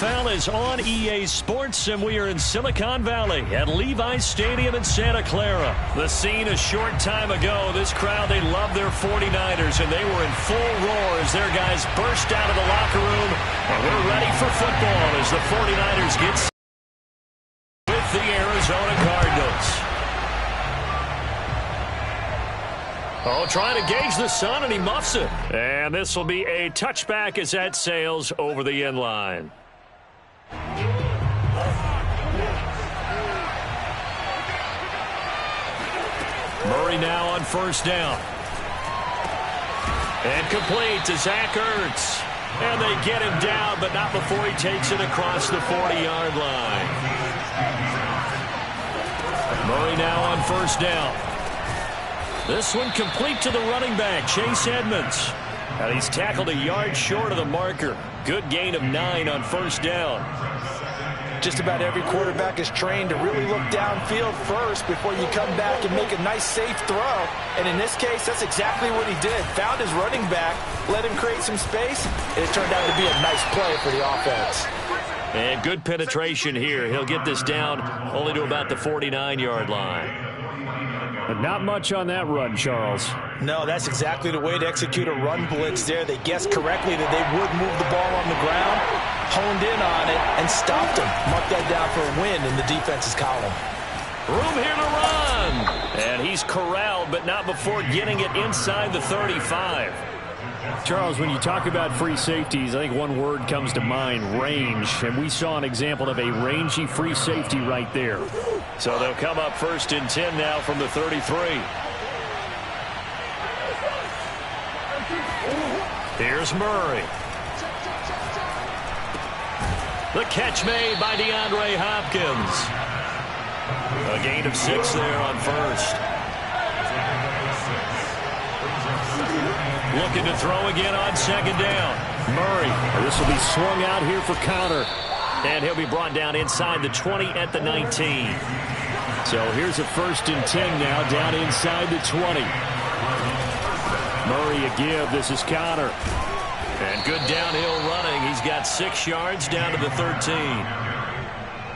NFL is on EA Sports, and we are in Silicon Valley at Levi's Stadium in Santa Clara. The scene a short time ago. This crowd, they love their 49ers, and they were in full roar as their guys burst out of the locker room. And we're ready for football as the 49ers get with the Arizona Cardinals. Oh, trying to gauge the sun, and he muffs it. And this will be a touchback as that sails over the end line. Murray now on first down. And complete to Zach Ertz. And they get him down, but not before he takes it across the 40-yard line. Murray now on first down. This one complete to the running back, Chase Edmonds. And he's tackled a yard short of the marker. Good gain of 9 on first down. Just about every quarterback is trained to really look downfield first before you come back and make a nice, safe throw. And in this case, that's exactly what he did. Found his running back, let him create some space, and it turned out to be a nice play for the offense. And good penetration here. He'll get this down only to about the 49-yard line. But not much on that run, Charles. No, that's exactly the way to execute a run blitz there. They guessed correctly that they would move the ball on the ground, honed in on it, and stopped him. Mark that down for a win in the defense's column. Room here to run. And he's corralled, but not before getting it inside the 35. Charles, when you talk about free safeties, I think one word comes to mind, range. And we saw an example of a rangy free safety right there. So they'll come up first and 10 now from the 33. Here's Murray. The catch made by DeAndre Hopkins. A gain of 6 there on first. Looking to throw again on second down. Murray. This will be swung out here for counter. And he'll be brought down inside the 20 at the 19. So here's a first and 10 now down inside the 20. Murray a give. This is counter. And good downhill running. He's got 6 yards down to the 13.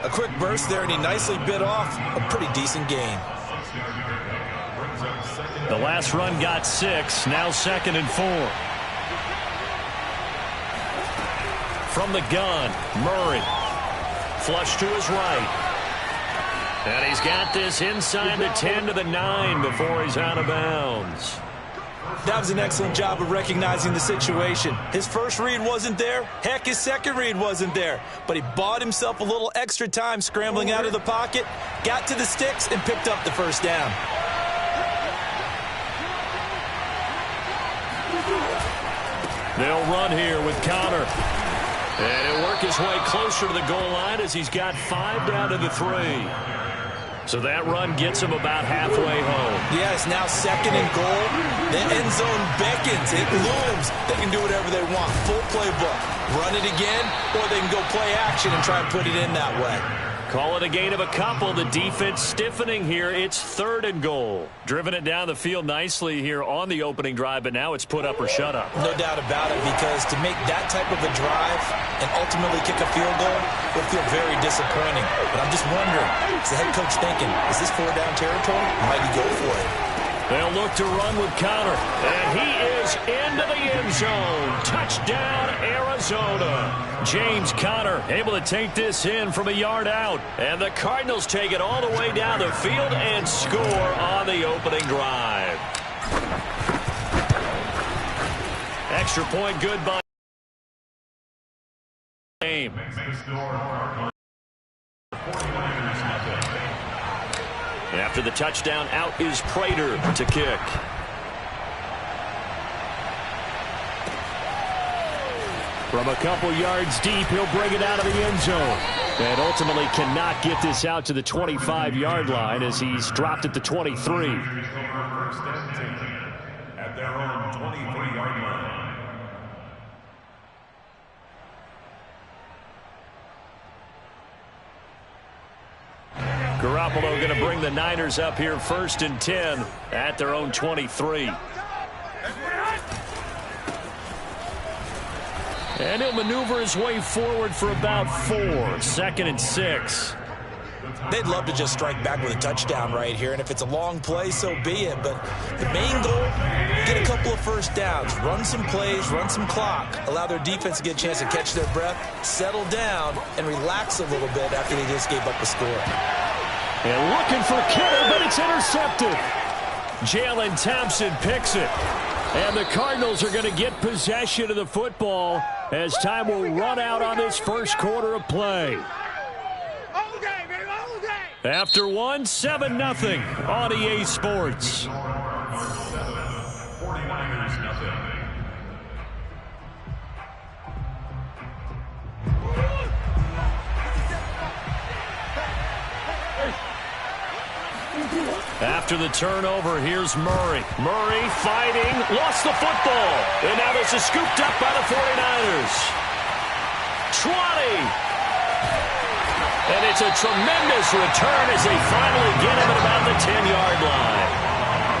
A quick burst there, and he nicely bit off a pretty decent gain. The last run got 6. Now second and 4. From the gun, Murray. Flush to his right. And he's got this inside the 10 to the 9 before he's out of bounds. That was an excellent job of recognizing the situation. His first read wasn't there. Heck, his second read wasn't there. But he bought himself a little extra time scrambling out of the pocket, got to the sticks, and picked up the first down. They'll run here with counter. And he'll work his way closer to the goal line as he's got 5 down to the 3. So that run gets him about halfway home. Yeah, it's now second and goal. The end zone beckons. It looms. They can do whatever they want. Full playbook. Run it again, or they can go play action and try and put it in that way. Call it a gain of a couple. The defense stiffening here. It's third and goal. Driven it down the field nicely here on the opening drive, but now it's put up or shut up. No doubt about it, because to make that type of a drive and ultimately kick a field goal would feel very disappointing. But I'm just wondering, is the head coach thinking, is this 4-down territory? Might he go for it? They'll look to run with counter. And he is into the end zone. Touchdown, Arizona. James Conner able to take this in from a yard out. And the Cardinals take it all the way down the field and score on the opening drive. Extra point good by game. After the touchdown, out is Prater to kick. From a couple yards deep, he'll bring it out of the end zone. And ultimately cannot get this out to the 25-yard line as he's dropped at the 23. At their own 23-yard line. Garoppolo going to bring the Niners up here first and 10 at their own 23. And he'll maneuver his way forward for about 4. 2nd and 6. They'd love to just strike back with a touchdown right here, and if it's a long play, so be it. But the main goal, get a couple of first downs, run some plays, run some clock, allow their defense to get a chance to catch their breath, settle down, and relax a little bit after they just gave up a score. And looking for Kittle, but it's intercepted. Jalen Thompson picks it. And the Cardinals are going to get possession of the football as time will run out on this first quarter of play. After 1, 7-0 on EA Sports. 49ers nothing. After the turnover, here's Murray. Murray fighting, lost the football. And now this is scooped up by the 49ers. 20. And it's a tremendous return as they finally get him at about the 10-yard line.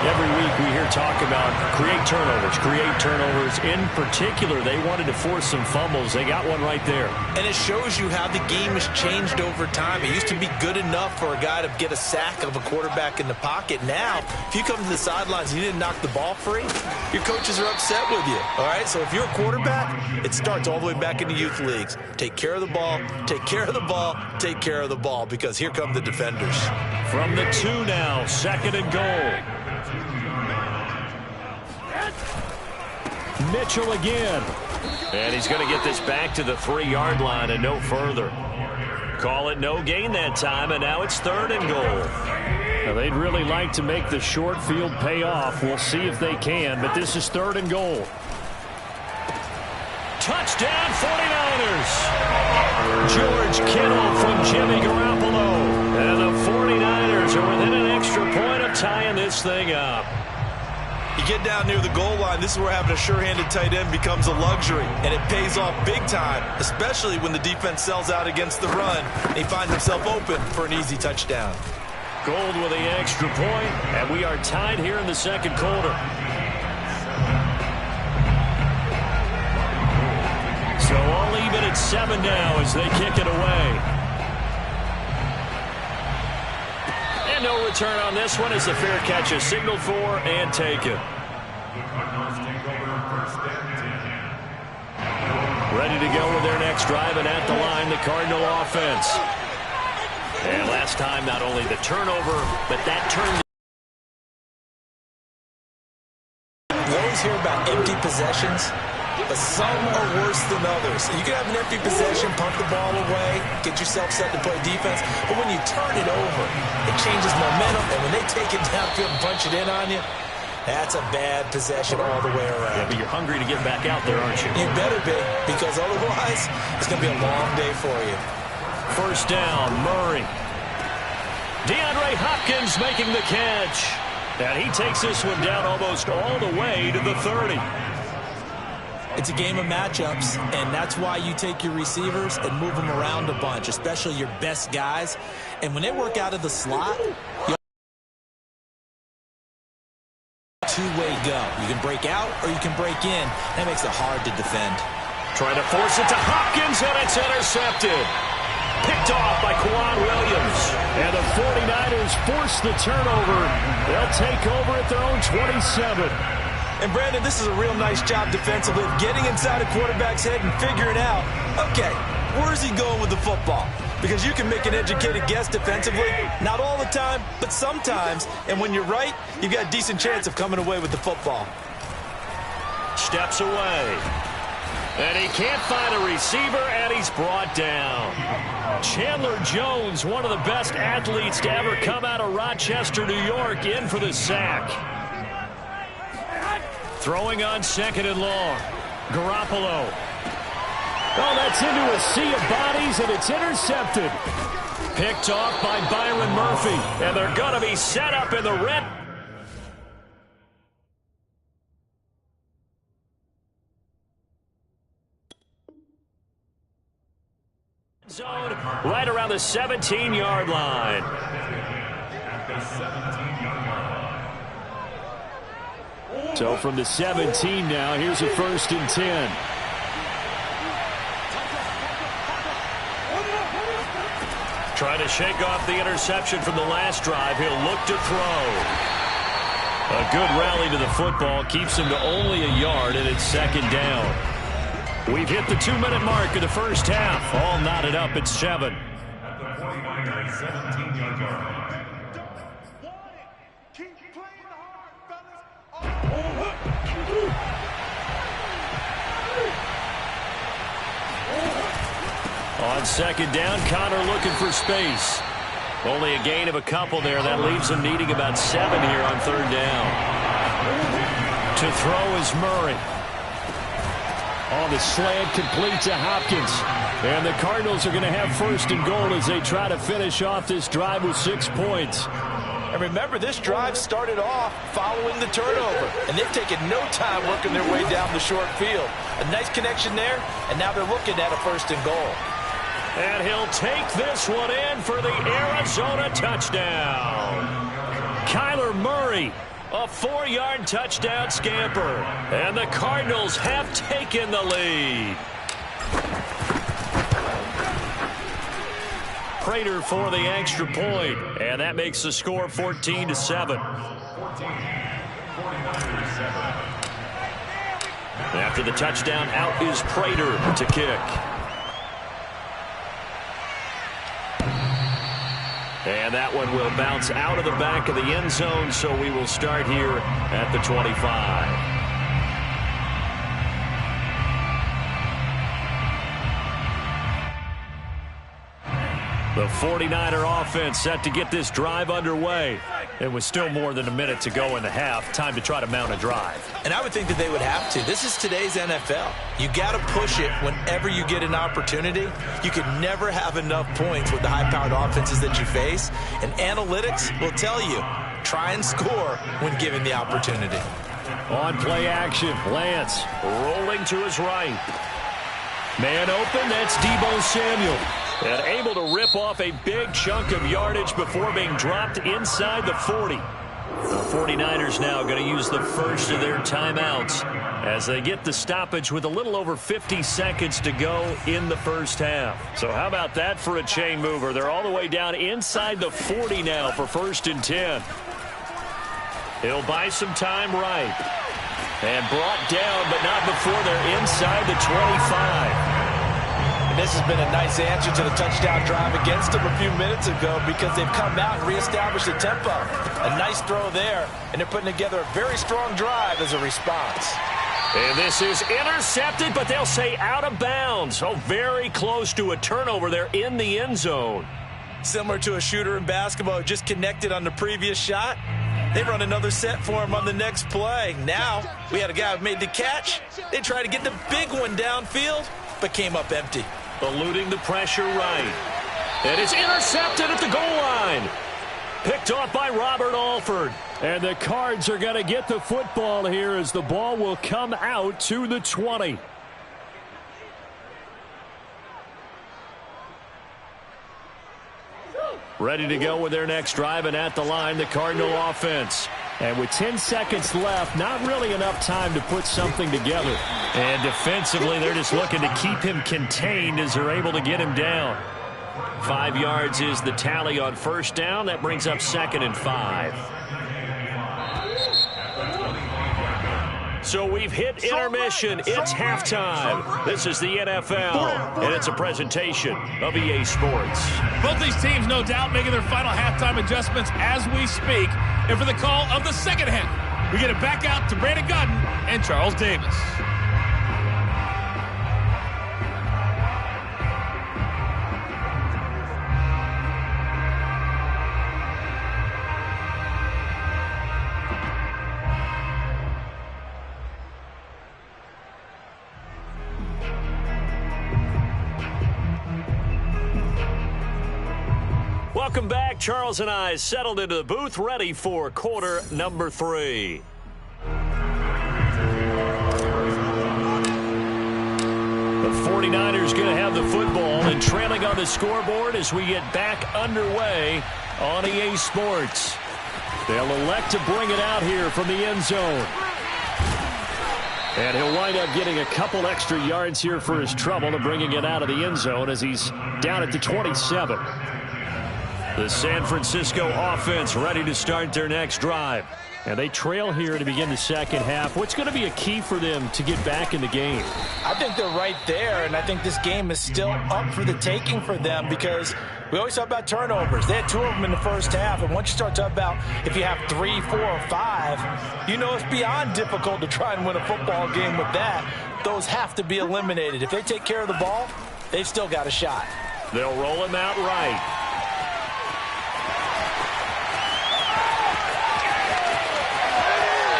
Every week we hear talk about create turnovers. In particular, they wanted to force some fumbles. They got one right there. And it shows you how the game has changed over time. It used to be good enough for a guy to get a sack of a quarterback in the pocket. Now, if you come to the sidelines and you didn't knock the ball free, your coaches are upset with you. All right, so if you're a quarterback, it starts all the way back in the youth leagues. Take care of the ball, take care of the ball, take care of the ball, because here come the defenders. From the 2 now, 2nd and goal. Mitchell again. And he's going to get this back to the 3-yard line and no further. Call it no gain that time, and now it's 3rd and goal. Now, they'd really like to make the short field pay off. We'll see if they can, but this is 3rd and goal. Touchdown, 49ers. George Kittle from Jimmy Garoppolo. And the 49ers are within an extra point of tying this thing up. You get down near the goal line, this is where having a sure-handed tight end becomes a luxury, and it pays off big time, especially when the defense sells out against the run, and he finds himself open for an easy touchdown. Gold with the extra point, and we are tied here in the 2nd quarter. So all even at 7 now as they kick it away. And no return on this one as the fair catch is signaled for and taken. Ready to go with their next drive, and at the line, the Cardinal offense. And last time, not only the turnover, but that turned. You always hear about empty possessions, but some are worse than others. You can have an empty possession, pump the ball away, get yourself set to play defense, but when you turn it over, it changes momentum, and when they take it downfield and punch it in on you, that's a bad possession all the way around. Yeah, but you're hungry to get back out there, aren't you? You better be, because otherwise, it's going to be a long day for you. 1st down, Murray. DeAndre Hopkins making the catch. And he takes this one down almost all the way to the 30. It's a game of matchups, and that's why you take your receivers and move them around a bunch, especially your best guys. And when they work out of the slot, you two-way go. You can break out or you can break in. That makes it hard to defend. Trying to force it to Hopkins, and it's intercepted. Picked off by Quan Williams. And the 49ers force the turnover. They'll take over at their own 27. And, Brandon, this is a real nice job defensively of getting inside a quarterback's head and figuring out, okay, where's he going with the football? Because you can make an educated guess defensively, not all the time, but sometimes. And when you're right, you've got a decent chance of coming away with the football. Steps away. And he can't find a receiver, and he's brought down. Chandler Jones, one of the best athletes to ever come out of Rochester, New York, in for the sack. Throwing on 2nd and long. Garoppolo. Oh, that's into a sea of bodies, and it's intercepted. Picked off by Byron Murphy. And they're going to be set up in the red zone right around the 17-yard line. So from the 17 now, here's a 1st and 10. Trying to shake off the interception from the last drive. He'll look to throw. A good rally to the football keeps him to only a yard, and it's second down. We've hit the 2-minute mark of the first half. All knotted up at 7. At the 49ers 17-yard line. On second down, Connor looking for space. Only a gain of a couple there. That leaves him needing about 7 here on third down. To throw is Murray. On the slant, complete to Hopkins. And the Cardinals are going to have first and goal as they try to finish off this drive with 6 points. And remember, this drive started off following the turnover. And they've taken no time working their way down the short field. A nice connection there, and now they're looking at a first and goal. And he'll take this one in for the Arizona touchdown. Kyler Murray, a 4-yard touchdown scamper. And the Cardinals have taken the lead. Prater for the extra point, and that makes the score 14-7. After the touchdown, out is Prater to kick. And that one will bounce out of the back of the end zone, so we will start here at the 25. The 49er offense set to get this drive underway. It was still more than a minute to go in the half. Time to try to mount a drive. And I would think that they would have to. This is today's NFL. You got to push it whenever you get an opportunity. You can never have enough points with the high-powered offenses that you face. And analytics will tell you, try and score when given the opportunity. On play action, Lance rolling to his right. Man open, that's Deebo Samuel. And able to rip off a big chunk of yardage before being dropped inside the 40. The 49ers now going to use the first of their timeouts as they get the stoppage with a little over 50 seconds to go in the first half. So how about that for a chain mover? They're all the way down inside the 40 now for 1st and 10. He'll buy some time right. And brought down, but not before they're inside the 25. This has been a nice answer to the touchdown drive against them a few minutes ago because they've come out and reestablished the tempo. A nice throw there, and they're putting together a very strong drive as a response. And this is intercepted, but they'll say out of bounds. So very close to a turnover there in the end zone. Similar to a shooter in basketball who just connected on the previous shot. They run another set for him on the next play. Now, we had a guy who made the catch. They tried to get the big one downfield, but came up empty. Eluding the pressure right. And it's intercepted at the goal line. Picked off by Robert Alford. And the Cards are going to get the football here as the ball will come out to the 20. Ready to go with their next drive, and at the line, the Cardinal offense. And with 10 seconds left, not really enough time to put something together. And defensively, they're just looking to keep him contained as they're able to get him down. 5 yards is the tally on first down. That brings up 2nd and 5. So we've hit intermission. It's halftime. This is the NFL, and it's a presentation of EA Sports. Both these teams, no doubt, making their final halftime adjustments as we speak. And for the call of the second half, we get it back out to Brandon Godden and Charles Davis. Welcome back. Charles and I settled into the booth, ready for quarter number 3. The 49ers going to have the football and trailing on the scoreboard as we get back underway on EA Sports. They'll elect to bring it out here from the end zone. And he'll wind up getting a couple extra yards here for his trouble to bringing it out of the end zone as he's down at the 27. The San Francisco offense ready to start their next drive. And they trail here to begin the second half. What's going to be a key for them to get back in the game? I think they're right there, and I think this game is still up for the taking for them because we always talk about turnovers. They had 2 of them in the first half, and once you start talking about if you have 3, 4, or 5, you know it's beyond difficult to try and win a football game with that. Those have to be eliminated. If they take care of the ball, they've still got a shot. They'll roll him out right.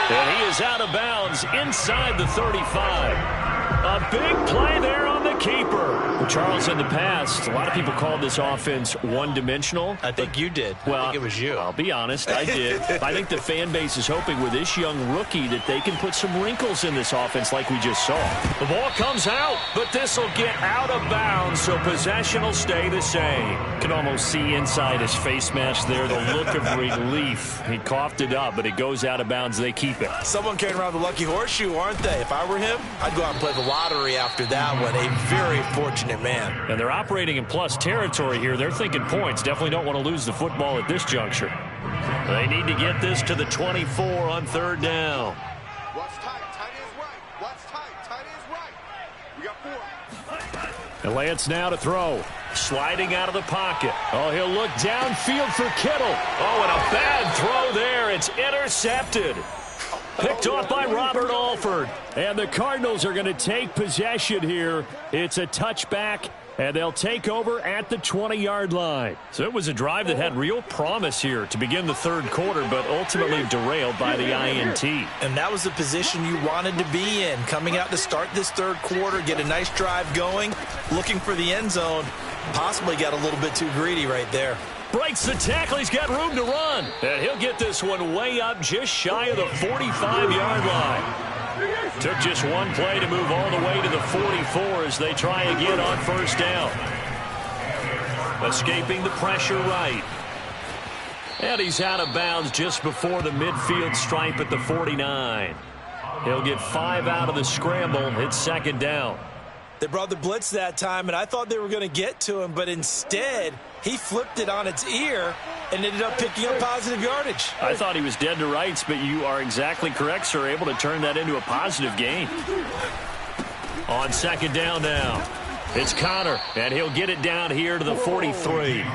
And he is out of bounds inside the 35. A big play there on the keeper. Charles, in the past, a lot of people called this offense one-dimensional. I think you did. Well, I think it was you. I'll be honest, I did. I think the fan base is hoping with this young rookie that they can put some wrinkles in this offense like we just saw. The ball comes out, but this will get out of bounds, so possession will stay the same. Can almost see inside his face mask there, the look of relief. He coughed it up, but it goes out of bounds. They keep it. Someone carrying around the lucky horseshoe, aren't they? If I were him, I'd go out and play the lottery after that one. A very fortunate man. And they're operating in plus territory here. They're thinking points. Definitely don't want to lose the football at this juncture. They need to get this to the 24 on 3rd down. What's tight? Tight is right. What's tight? Tight is right. We got 4. And Lance now to throw. Sliding out of the pocket. Oh, he'll look downfield for Kittle. Oh, and a bad throw there. It's intercepted. Picked off by Robert Alford. And the Cardinals are going to take possession here. It's a touchback, and they'll take over at the 20-yard line. So it was a drive that had real promise here to begin the 3rd quarter, but ultimately derailed by the INT. And that was the position you wanted to be in. Coming out to start this 3rd quarter, get a nice drive going, looking for the end zone. Possibly got a little bit too greedy right there. Breaks the tackle. He's got room to run. And he'll get this one way up just shy of the 45-yard line. Took just one play to move all the way to the 44 as they try again on 1st down. Escaping the pressure right. And he's out of bounds just before the midfield stripe at the 49. He'll get 5 out of the scramble. It's 2nd down. They brought the blitz that time, and I thought they were going to get to him, but instead he flipped it on its ear and ended up picking up positive yardage. I thought he was dead to rights, but you are exactly correct, sir. Able to turn that into a positive gain. On 2nd down now, it's Connor, and he'll get it down here to the 43.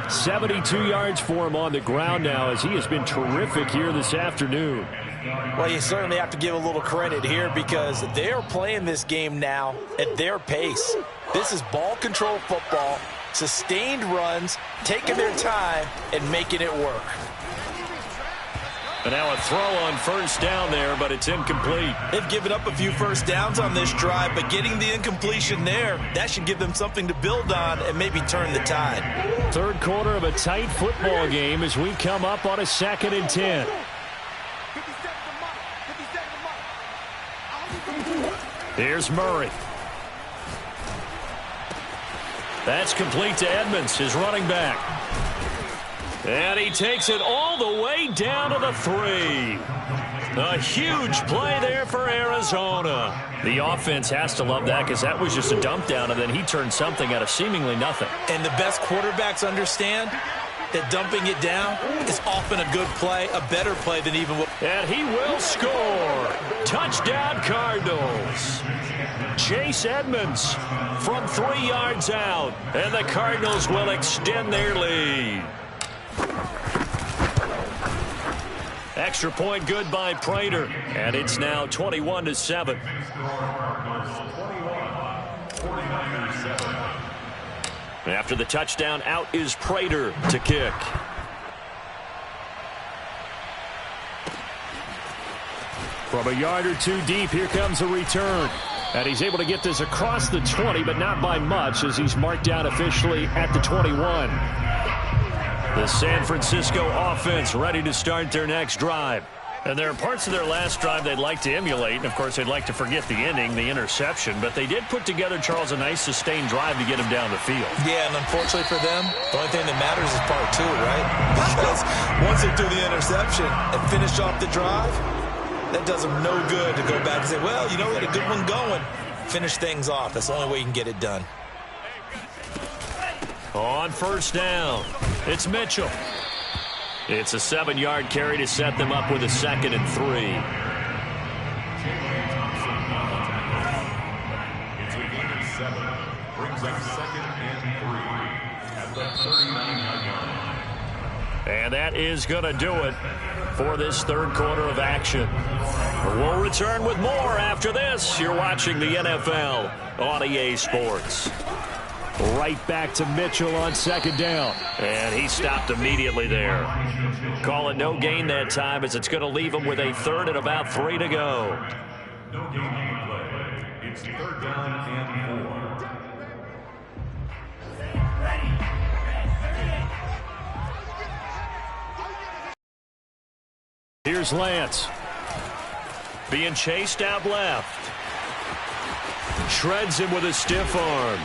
72 yards for him on the ground now as he has been terrific here this afternoon. Well, you certainly have to give a little credit here because they're playing this game now at their pace. This is ball control football, sustained runs, taking their time, and making it work. And now a throw on 1st down there, but it's incomplete. They've given up a few 1st downs on this drive, but getting the incompletion there, that should give them something to build on and maybe turn the tide. 3rd quarter of a tight football game as we come up on a 2nd and 10. Here's Murray. That's complete to Edmonds, his running back. And he takes it all the way down to the 3. A huge play there for Arizona. The offense has to love that because that was just a dump down, and then he turned something out of seemingly nothing. And the best quarterbacks understand that dumping it down is often a good play, a better play than even what... And he will score. Touchdown Cardinals. Chase Edmonds from 3 yards out. And the Cardinals will extend their lead. Extra point good by Prater. And it's now 21-7. After the touchdown, out is Prater to kick. From a yard or 2 deep, here comes a return. And he's able to get this across the 20, but not by much as he's marked down officially at the 21. The San Francisco offense ready to start their next drive. And there are parts of their last drive they'd like to emulate. And, of course, they'd like to forget the ending, the interception. But they did put together, Charles, a nice sustained drive to get him down the field. Yeah, and unfortunately for them, the only thing that matters is part 2, right? Because once they threw the interception and finished off the drive, that does them no good to go back and say, well, you know, we had a good one going. Finish things off. That's the only way you can get it done. On first down, it's Mitchell. It's a 7-yard carry to set them up with a 2nd and 3. It's a gain of 7. Brings up 2nd and 3 at the 39-yard line. And that is going to do it for this third quarter of action. We'll return with more after this. You're watching the NFL on EA Sports. Right back to Mitchell on 2nd down. And he stopped immediately there. Call it no gain that time, as it's going to leave him with a 3rd and about 3 to go. No gain on the play. It's 3rd down and 4. Here's Lance. Being chased out left. Shreds him with a stiff arm.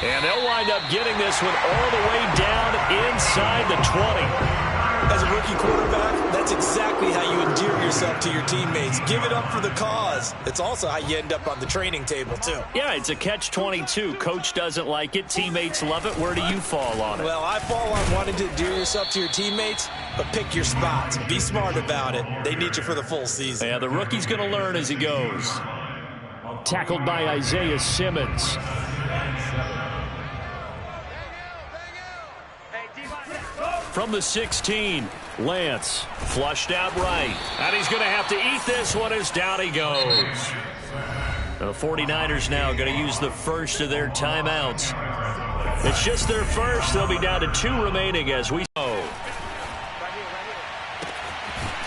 And they'll wind up getting this one all the way down inside the 20. As a rookie quarterback, that's exactly how you endear yourself to your teammates. Give it up for the cause. It's also how you end up on the training table, too. Yeah, it's a catch-22. Coach doesn't like it. Teammates love it. Where do you fall on it? Well, I fall on wanting to endear yourself to your teammates, but pick your spots. Be smart about it. They need you for the full season. Yeah, the rookie's going to learn as he goes. Tackled by Isaiah Simmons. From the 16, Lance flushed out right. And he's going to have to eat this one as down he goes. And the 49ers now going to use the first of their timeouts. It's just their first. They'll be down to 2 remaining as we go.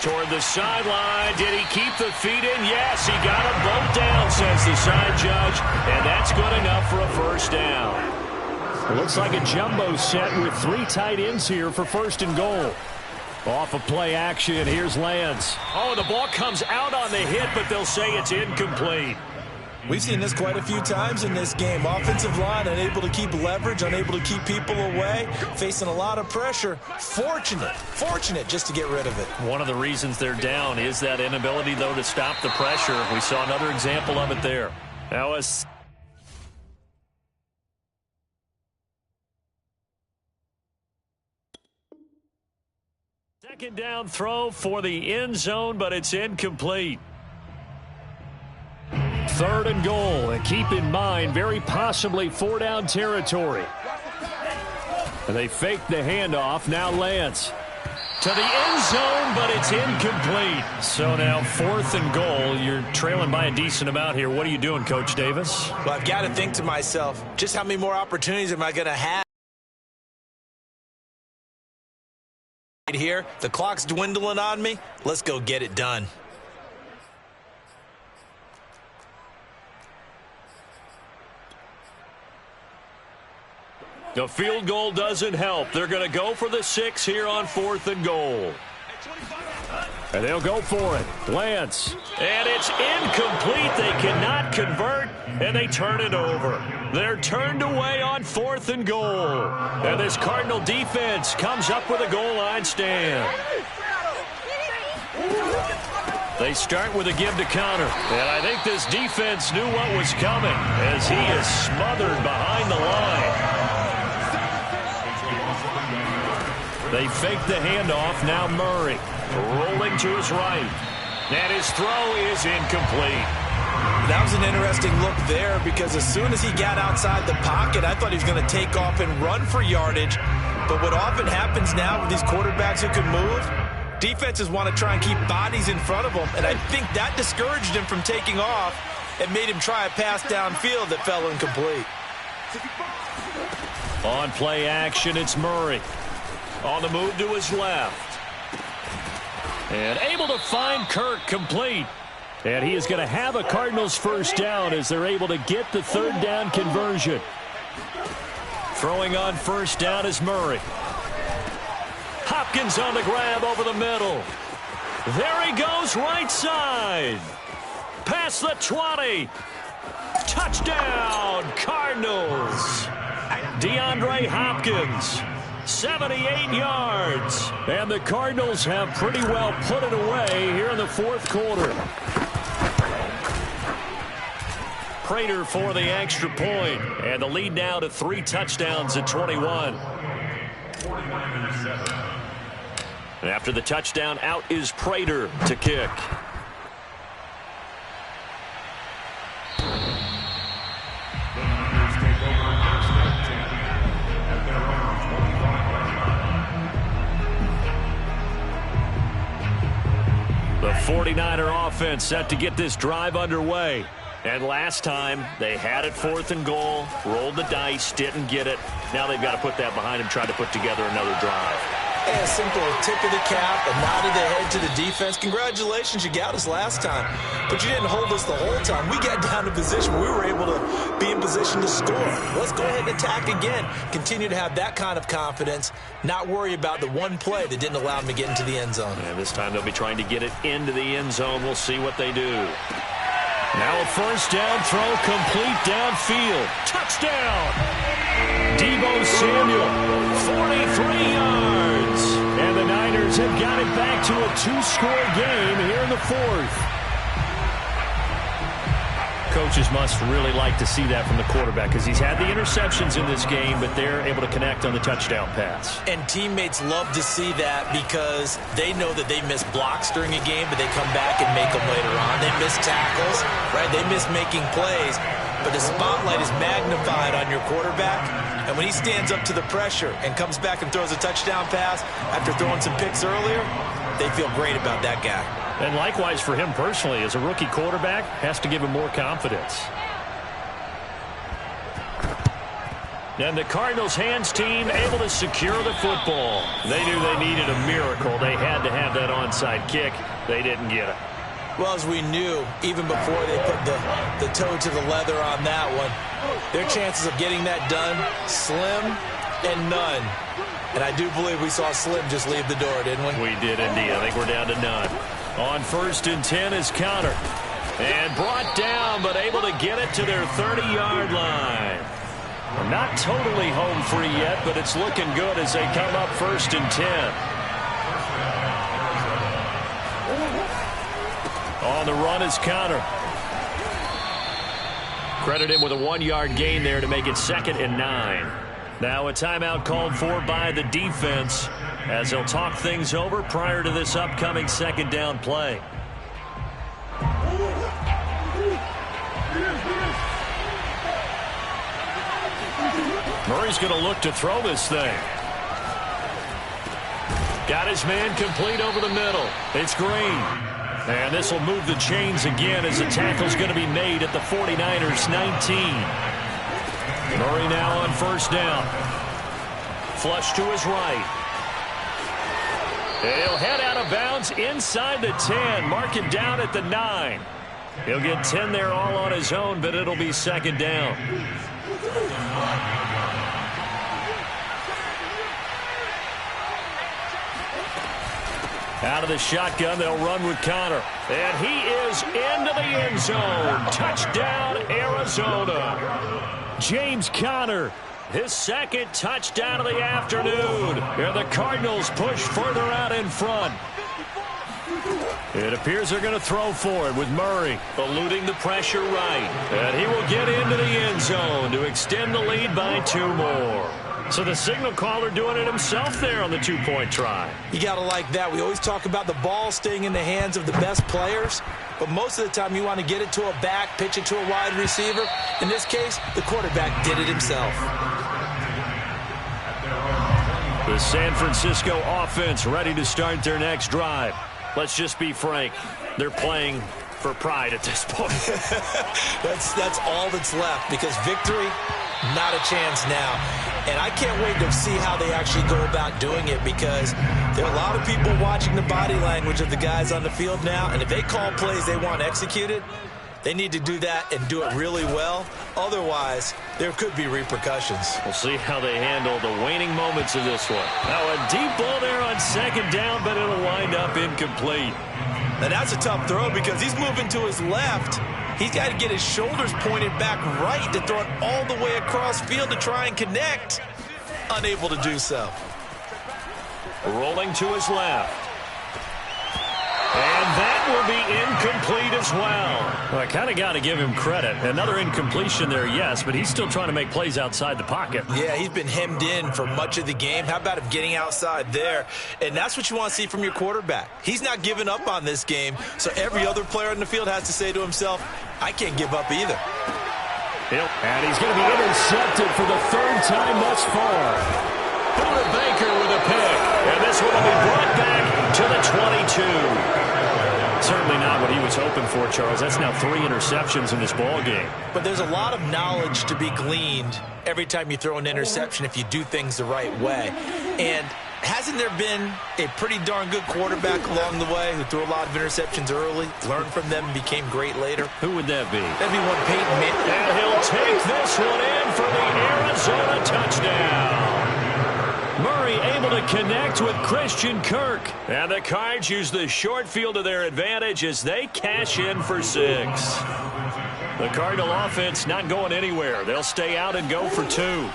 Toward the sideline. Did he keep the feet in? Yes, he got them both down, says the side judge. And that's good enough for a first down. It looks like a jumbo set with 3 tight ends here for 1st and goal. Off of play action, here's Lance. Oh, the ball comes out on the hit, but they'll say it's incomplete. We've seen this quite a few times in this game. Offensive line unable to keep leverage, unable to keep people away, facing a lot of pressure. Fortunate just to get rid of it. One of the reasons they're down is that inability, though, to stop the pressure. We saw another example of it there. That was... Second down throw for the end zone, but it's incomplete. 3rd and goal, and keep in mind, very possibly 4-down territory. And they fake the handoff. Now Lance to the end zone, but it's incomplete. So now 4th and goal. You're trailing by a decent amount here. What are you doing, Coach Davis? Well, I've got to think to myself, just how many more opportunities am I going to have? Here, the clock's dwindling on me. Let's go get it done. The field goal doesn't help. They're going to go for the 6 here on 4th and goal. And they'll go for it. Lance. And it's incomplete. They cannot convert, and they turn it over. They're turned away on 4th and goal. And this Cardinal defense comes up with a goal line stand. They start with a give to counter. And I think this defense knew what was coming as he is smothered behind the line. They fake the handoff. Now Murray rolling to his right. And his throw is incomplete. That was an interesting look there because as soon as he got outside the pocket, I thought he was going to take off and run for yardage. But what often happens now with these quarterbacks who can move, defenses want to try and keep bodies in front of them. And I think that discouraged him from taking off and made him try a pass downfield that fell incomplete. On play action, it's Murray. On the move to his left. And able to find Kirk complete. And he is going to have a Cardinals first down as they're able to get the 3rd down conversion. Throwing on first down is Murray. Hopkins on the grab over the middle. There he goes, right side. Past the 20. Touchdown, Cardinals. DeAndre Hopkins. 78 yards. And the Cardinals have pretty well put it away here in the 4th quarter. Prater for the extra point. And the lead now to 3 touchdowns at 21. And after the touchdown, out is Prater to kick. The 49er offense set to get this drive underway. And last time, they had it 4th and goal, rolled the dice, didn't get it. Now they've got to put that behind them, try to put together another drive. And a simple tip of the cap, a nod of the head to the defense. Congratulations, you got us last time. But you didn't hold us the whole time. We got down to position. We were able to be in position to score. Let's go ahead and attack again. Continue to have that kind of confidence, not worry about the one play that didn't allow them to get into the end zone. And this time they'll be trying to get it into the end zone. We'll see what they do. Now a first down throw, complete downfield. Touchdown! Deebo Samuel, 43 yards. And the Niners have got it back to a 2-score game here in the 4th. Coaches must really like to see that from the quarterback because he's had the interceptions in this game, but they're able to connect on the touchdown pass. And teammates love to see that because they know that they miss blocks during a game, but they come back and make them later on. They miss tackles, right? They miss making plays, but the spotlight is magnified on your quarterback. And when he stands up to the pressure and comes back and throws a touchdown pass after throwing some picks earlier, they feel great about that guy. And likewise for him personally, as a rookie quarterback, has to give him more confidence. And the Cardinals hands team able to secure the football. They knew they needed a miracle. They had to have that onside kick. They didn't get it. Well, as we knew, even before they put the toe to the leather on that one, their chances of getting that done, slim and none. And I do believe we saw Slim just leave the door, didn't we? We did indeed. I think we're down to none. On 1st and 10 is Connor. And brought down, but able to get it to their 30-yard line. Not totally home free yet, but it's looking good as they come up 1st and 10. On the run is Connor. Credit him with a 1-yard gain there to make it 2nd and 9. Now a timeout called for by the defense as they'll talk things over prior to this upcoming 2nd down play. Murray's going to look to throw this thing. Got his man complete over the middle. It's Green. And this will move the chains again as the tackle's going to be made at the 49ers 19. Murray now on 1st down. Flush to his right. He'll head out of bounds inside the 10. Mark him down at the 9. He'll get 10 there all on his own, but it'll be 2nd down. Out of the shotgun, they'll run with Connor. And he is into the end zone. Touchdown, Arizona. James Conner, his 2nd touchdown of the afternoon. And the Cardinals push further out in front. It appears they're going to throw for it with Murray eluding the pressure right. And he will get into the end zone to extend the lead by 2 more. So the signal caller doing it himself there on the 2-point try. You got to like that. We always talk about the ball staying in the hands of the best players, but most of the time you want to get it to a back, pitch it to a wide receiver. In this case, the quarterback did it himself. The San Francisco offense ready to start their next drive. Let's just be frank. They're playing for pride at this point. That's all that's left because victory, not a chance now. And I can't wait to see how they actually go about doing it because there are a lot of people watching the body language of the guys on the field now. And if they call plays they want executed, they need to do that and do it really well. Otherwise, there could be repercussions. We'll see how they handle the waning moments of this one. Now a deep ball there on 2nd down, but it'll wind up incomplete. And that's a tough throw because he's moving to his left. He's got to get his shoulders pointed back right to throw it all the way across field to try and connect. Unable to do so. Rolling to his left. And that will be incomplete as well. Well, I kind of got to give him credit. Another incompletion there, yes, but he's still trying to make plays outside the pocket. Yeah, he's been hemmed in for much of the game. How about him getting outside there? And that's what you want to see from your quarterback. He's not giving up on this game, so every other player in the field has to say to himself, I can't give up either. And he's going to be intercepted for the third time thus far. Buda Baker with a pick. And this one will be brought back to the 22. Certainly not what he was hoping for, Charles. That's now 3 interceptions in this ball game. But there's a lot of knowledge to be gleaned every time you throw an interception if you do things the right way. And hasn't there been a pretty darn good quarterback along the way who threw a lot of interceptions early, learned from them, and became great later? Who would that be? That'd be one Peyton Manning. And he'll take this one in for the Arizona touchdown. Murray able to connect with Christian Kirk. And the Cards use the short field to their advantage as they cash in for 6. The Cardinal offense not going anywhere. They'll stay out and go for 2.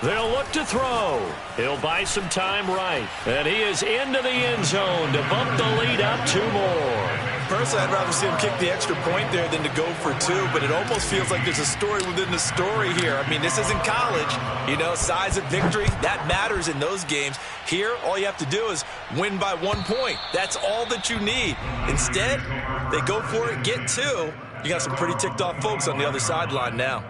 They'll look to throw. He'll buy some time right. And he is into the end zone to bump the lead up 2 more. Personally, I'd rather see him kick the extra point there than to go for 2, but it almost feels like there's a story within the story here. I mean, this isn't college. You know, size of victory, that matters in those games. Here, all you have to do is win by 1 point. That's all that you need. Instead, they go for it, get 2. You got some pretty ticked off folks on the other sideline now.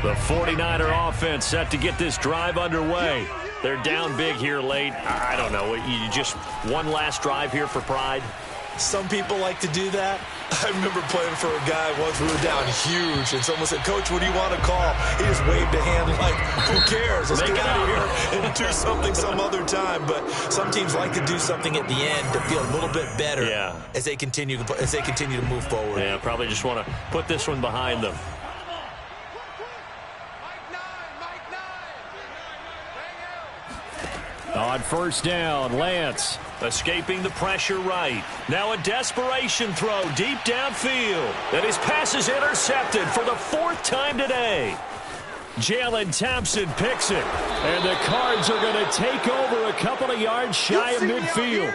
The 49er offense set to get this drive underway. They're down big here late. I don't know. You just one last drive here for pride? Some people like to do that. I remember playing for a guy once. We were down huge, and someone said, Coach, what do you want to call? He just waved a hand like, who cares? Let's get out of here and do something some other time. But some teams like to do something at the end to feel a little bit better as they continue to move forward. Yeah, probably just want to put this one behind them. On first down, Lance escaping the pressure right. Now a desperation throw deep downfield. And his pass is intercepted for the 4th time today. Jalen Thompson picks it. And the Cards are going to take over a couple of yards shy of midfield.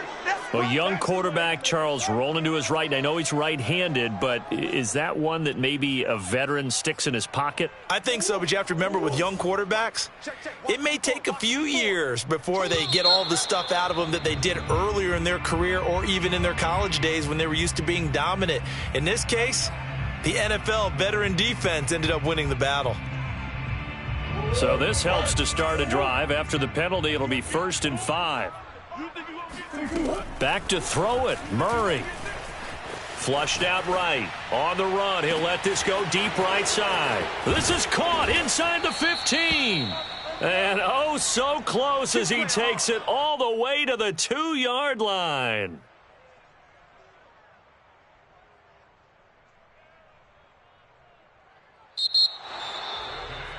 A young quarterback, Charles, rolling to his right. I know he's right-handed, but is that one that maybe a veteran sticks in his pocket? I think so, but you have to remember with young quarterbacks, it may take a few years before they get all the stuff out of them that they did earlier in their career or even in their college days when they were used to being dominant. In this case, the NFL veteran defense ended up winning the battle. So this helps to start a drive. After the penalty, it'll be 1st and 5. Back to throw it. Murray. Flushed out right. On the run. He'll let this go deep right side. This is caught inside the 15. And oh, so close as he takes it all the way to the 2-yard line.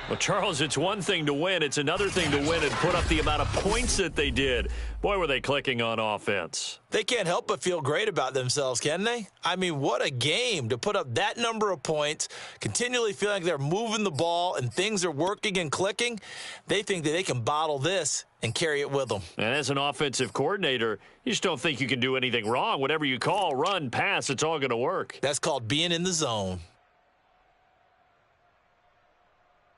Well, Charles, it's one thing to win. It's another thing to win and put up the amount of points that they did. Boy, were they clicking on offense. They can't help but feel great about themselves, can they? I mean, what a game to put up that number of points, continually feeling like they're moving the ball and things are working and clicking. They think that they can bottle this and carry it with them. And as an offensive coordinator, you just don't think you can do anything wrong. Whatever you call, run, pass, it's all going to work. That's called being in the zone.